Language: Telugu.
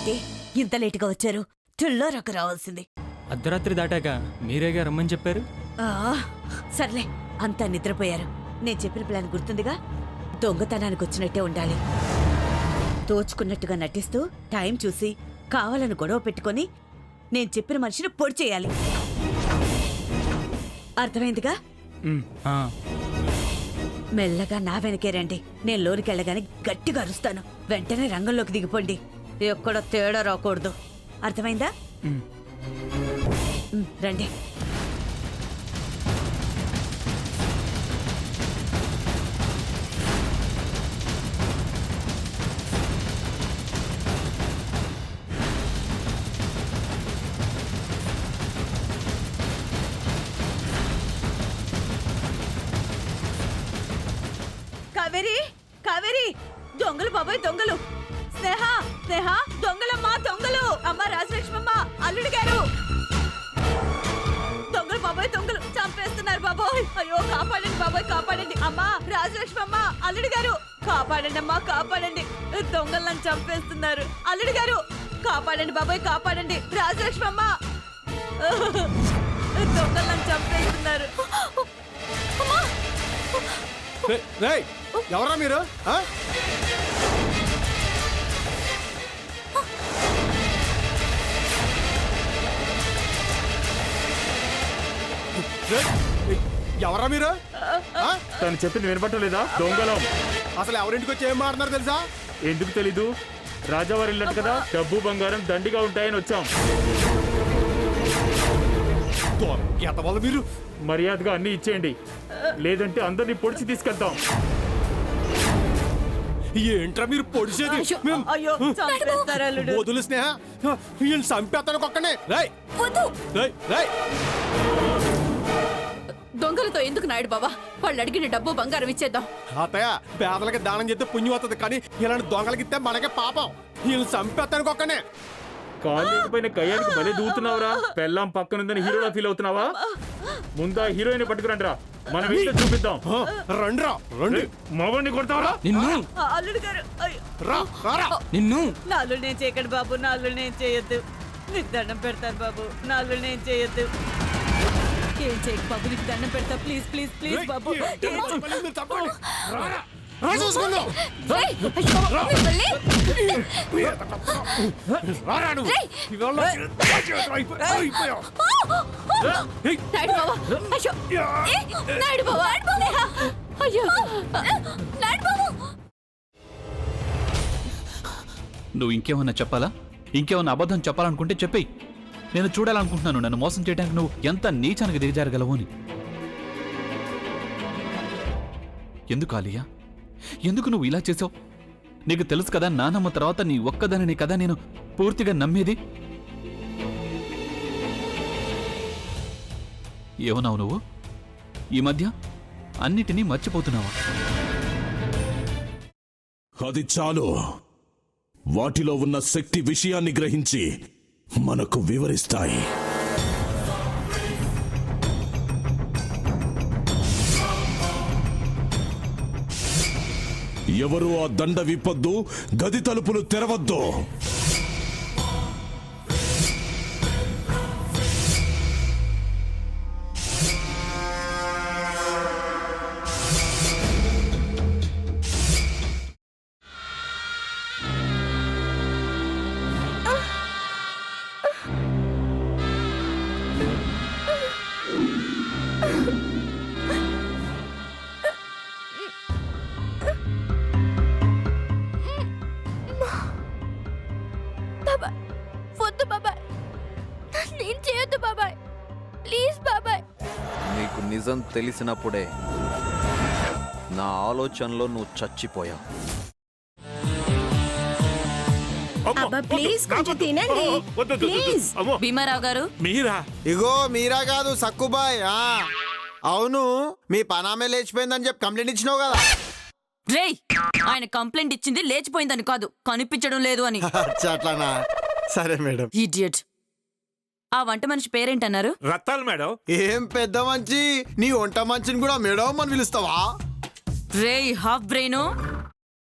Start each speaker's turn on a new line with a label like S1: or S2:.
S1: ఏంటి ఇంత లేటుగా వచ్చారు? టుల్లోరకు రావాల్సింది.
S2: అర్ధరాత్రి దాటాక మీరేగా రమ్మని చెప్పారు.
S1: సర్లే, అంతా నిద్రపోయారు. నేను చెప్పిన ప్లాన్ గుర్తుందిగా? దొంగతనానికి వచ్చినట్టే ఉండాలి. దోచుకున్నట్టుగా నటిస్తూ టైం చూసి కావాలని గొడవ పెట్టుకొని నేను చెప్పిన మనిషిని పొడి చేయాలి. అర్థమైందిగా? మెల్లగా నా వెనకే రండి. నేను లోనికి వెళ్ళగానే గట్టిగా అరుస్తాను. వెంటనే రంగంలోకి దిగిపోండి. ఎక్కడ తేడా రాకూడదు. అర్థమైందా? రండి. కావేరి, కావేరి, దొంగలు బాబాయ్, దొంగలు! స్నేహ, స్నేహ, దొంగలమ్మా, దొంగలు! అమ్మ రాజలక్ష్మమ్మ, అల్లుడు గారు! దొంగలు బాబాయ్, దొంగలు! చంపేస్తున్నారు బాబోయ్! అయ్యో, కాపాడండి బాబాయ్, కాపాడండి! అమ్మా రాజలక్ష్మమ్మ, అల్లుడు గారు! కాపాడండి అమ్మా, కాపాడండి! దొంగలు నన్ను చంపేస్తున్నారు! అల్లుడు గారు కాపాడండి బాబాయ్, కాపాడండి! రాజలక్ష్మమ్మ, దొంగలు నన్ను చంపేస్తున్నారు!
S3: ఎవరా మీరు? ఎవరా మీరు?
S4: తను చెప్పింది వినపట్టలేదా? దొంగలం.
S3: అసలు ఎవరింటికి వచ్చి ఏం మాట్లాడుతున్నారు తెలుసా?
S4: ఎందుకు తెలీదు? రాజావారి ఇల్లట కదా, డబ్బు బంగారం దండిగా ఉంటాయని వచ్చాం.
S3: ఎంతవాళ్ళు మీరు?
S4: మర్యాదగా అన్ని ఇచ్చేయండి, లేదంటే అందరినీ పొడిచి తీసుకెళ్తాం.
S3: ఏంట్రా మీరు పొడిచేది? వదులు స్నేహ, వీళ్ళు చంపేస్తాను ఒక్కనే.
S5: దొంగలతో ఎందుకు నాయుడు బాబా? వాళ్ళు అడిగిన డబ్బు బంగారం ఇచ్చేద్దాం.
S3: అత్తయ్య, పేదలకి దానం చేస్తే పుణ్యం వస్తుంది, కానీ ఇలాంటి దొంగలకి ఇస్తే మనకే పాపం. వీళ్ళు చంపేస్తాను ఒక్కనే.
S4: కాలేకపోయిన కయ్యానికి భలే దూతున్నావురా. పెళ్ళాం పక్కనుందని హీరోలా ఫీల్ అవుతున్నావా? ముందా హీరోయిన్ పట్టుకురండి రా, మనం ఏంటో చూపిద్దాం.
S3: రండిరా, రండి.
S4: మగవాడిని కొడతావరా?
S1: అల్లుడు గారు,
S2: నిన్ను
S1: నాళ్ళు నేను చేయకండి బాబు, నాళ్ళు నేను చేయొద్దు. నీకు దండం పెడతాను బాబు, నాళ్ళు నేను చేయొద్దు. ఏం చేయక బాబు, నీకు దండం పెడతా. ప్లీజ్ ప్లీజ్ ప్లీజ్ బాబు.
S6: నువ్వు ఇంకేమన్నా చెప్పాలా? ఇంకేమన్నా అబద్ధం చెప్పాలనుకుంటే చెప్పేయి. నేను చూడాలనుకుంటున్నాను నన్ను మోసం చేయడానికి నువ్వు ఎంత నీచానికి దిగజారగలవు అని. ఎందుకు ఆలియా, ఎందుకు నువ్వు ఇలా చేసావు? నీకు తెలుసు కదా, నానమ్మ తర్వాత నీ ఒక్కదానిని కదా నేను పూర్తిగా నమ్మేది. ఏమన్నావు నువ్వు? ఈ మధ్య అన్నిటినీ మర్చిపోతున్నావా?
S7: అది చాలు. వాటిలో ఉన్న శక్తి విషయాన్ని గ్రహించి మనకు వివరిస్తాయి. ఎవరు ఆ దండ విప్పొద్దు, గది తలుపులు తెరవద్దు.
S8: నీకు నిజం తెలిసినప్పుడే నా ఆలోచనలో నువ్వు చచ్చిపోయావు.
S5: భీమారావు గారు,
S4: మీరా?
S3: ఇగో మీరా కాదు, సక్కుబాయ్. అవును, మీ పనామే లేచిపోయిందని చెప్పి కంప్లైంట్ ఇచ్చినావు కదా.
S5: రేయ్, ఆయన కంప్లైంట్ ఇచ్చింది లేచిపోయిందని కాదు, కనిపించడం లేదు అని.
S3: అట్లానా? సరే మేడం.
S5: ఇడియట్. ఆ వంట మనిషి పేరేంటన్నారు?
S4: రత్తాలు మేడం.
S3: ఏం పెద్ద మంచి, నీ వంట మంచిని కూడా మేడం అని పిలుస్తావా?
S5: రేయ్ హాఫ్ బ్రెయిన్,